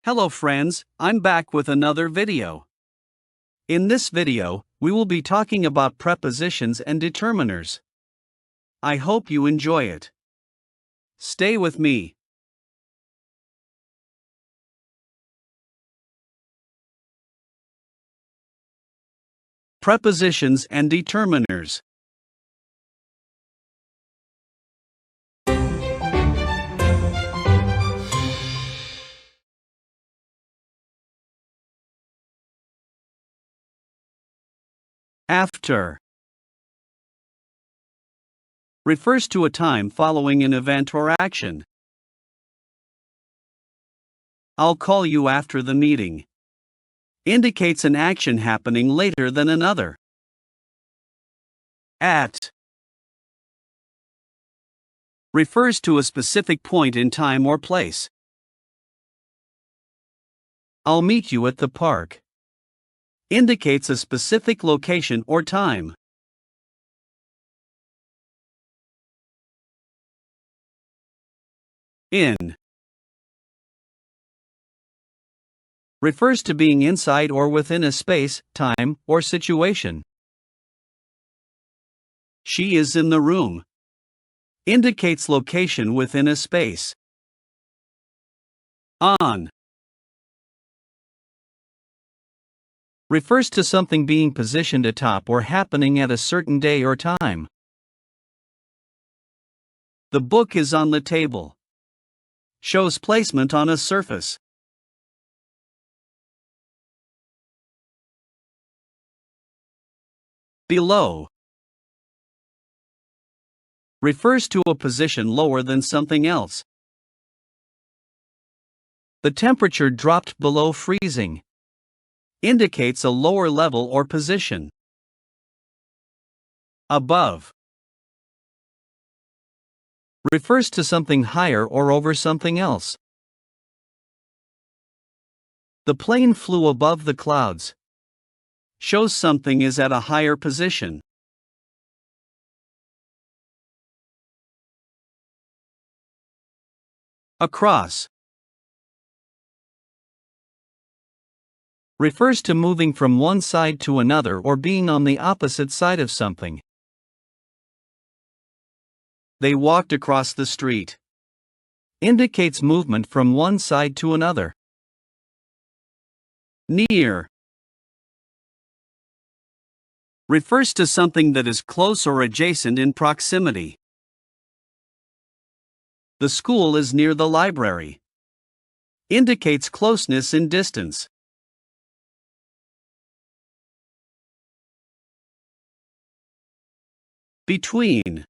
Hello friends, I'm back with another video. In this video, we will be talking about prepositions and determiners. I hope you enjoy it. Stay with me. Prepositions and determiners. After refers to a time following an event or action. I'll call you after the meeting. Indicates an action happening later than another. At refers to a specific point in time or place. I'll meet you at the park. Indicates a specific location or time. In refers to being inside or within a space, time, or situation. She is in the room. Indicates location within a space. On refers to something being positioned atop or happening at a certain day or time. The book is on the table. Shows placement on a surface. Below refers to a position lower than something else. The temperature dropped below freezing. Indicates a lower level or position. Above refers to something higher or over something else. The plane flew above the clouds. Shows something is at a higher position. Across refers to moving from one side to another or being on the opposite side of something. They walked across the street. Indicates movement from one side to another. Near refers to something that is close or adjacent in proximity. The school is near the library. Indicates closeness in distance. Between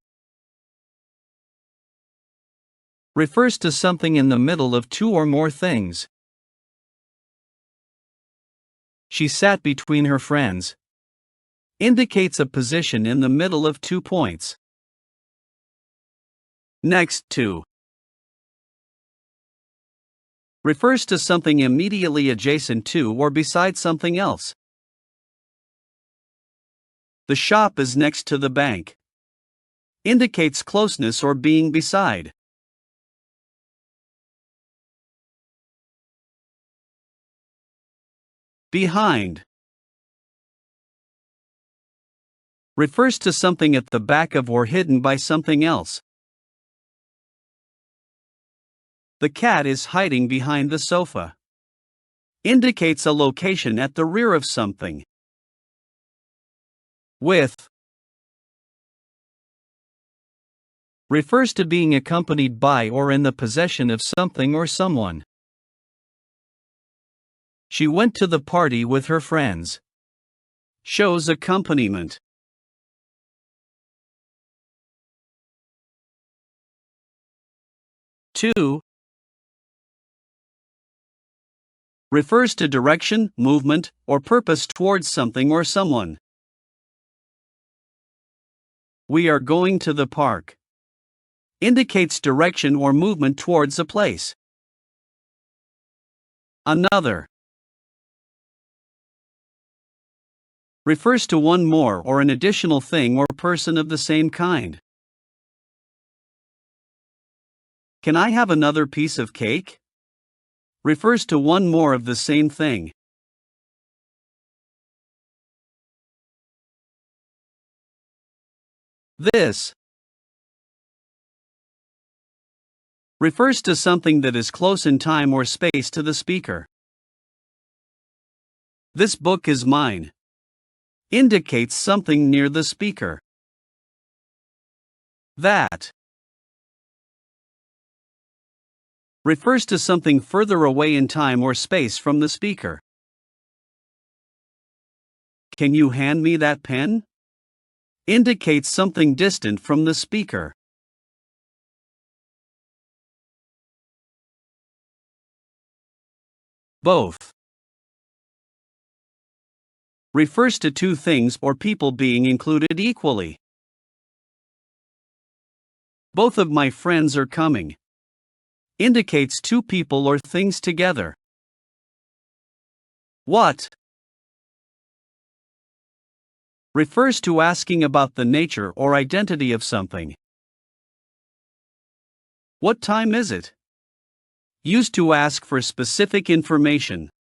refers to something in the middle of two or more things. She sat between her friends. Indicates a position in the middle of 2 points. Next to refers to something immediately adjacent to or beside something else. The shop is next to the bank. Indicates closeness or being beside. Behind refers to something at the back of or hidden by something else. The cat is hiding behind the sofa. Indicates a location at the rear of something. With refers to being accompanied by or in the possession of something or someone. She went to the party with her friends. Shows accompaniment. To refers to direction, movement, or purpose towards something or someone. We are going to the park. Indicates direction or movement towards a place. Another refers to one more or an additional thing or person of the same kind. Can I have another piece of cake? refers to one more of the same thing. This refers to something that is close in time or space to the speaker. This book is mine. Indicates something near the speaker. That refers to something further away in time or space from the speaker. Can you hand me that pen? Indicates something distant from the speaker. Both refers to two things or people being included equally. Both of my friends are coming. Indicates two people or things together. What refers to asking about the nature or identity of something. What time is it? Used to ask for specific information.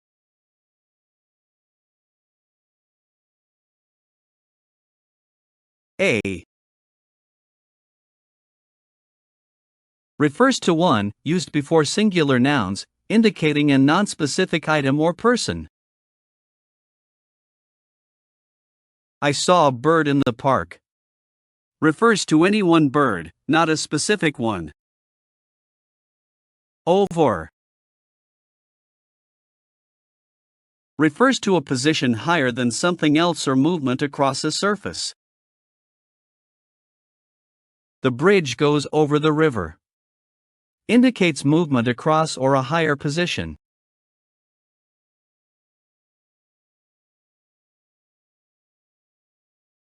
A refers to one, used before singular nouns, indicating a nonspecific item or person. I saw a bird in the park. Refers to any one bird, not a specific one. Over refers to a position higher than something else or movement across a surface. The bridge goes over the river. Indicates movement across or a higher position.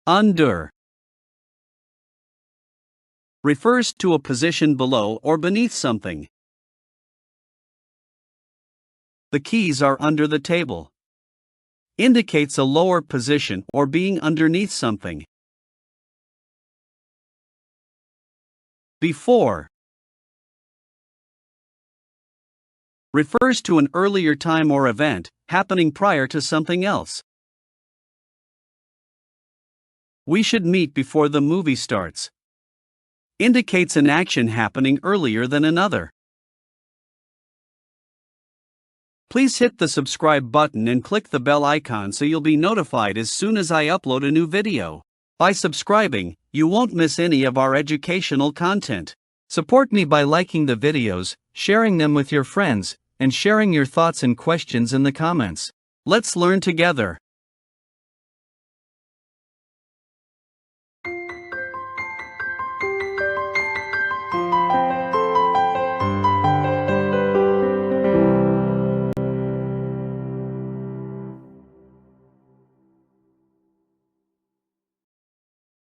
Under refers to a position below or beneath something. The keys are under the table. Indicates a lower position or being underneath something. Before refers to an earlier time or event, happening prior to something else. We should meet before the movie starts. Indicates an action happening earlier than another. Please hit the subscribe button and click the bell icon so you'll be notified as soon as I upload a new video. By subscribing, you won't miss any of our educational content. Support me by liking the videos, sharing them with your friends, and sharing your thoughts and questions in the comments. Let's learn together.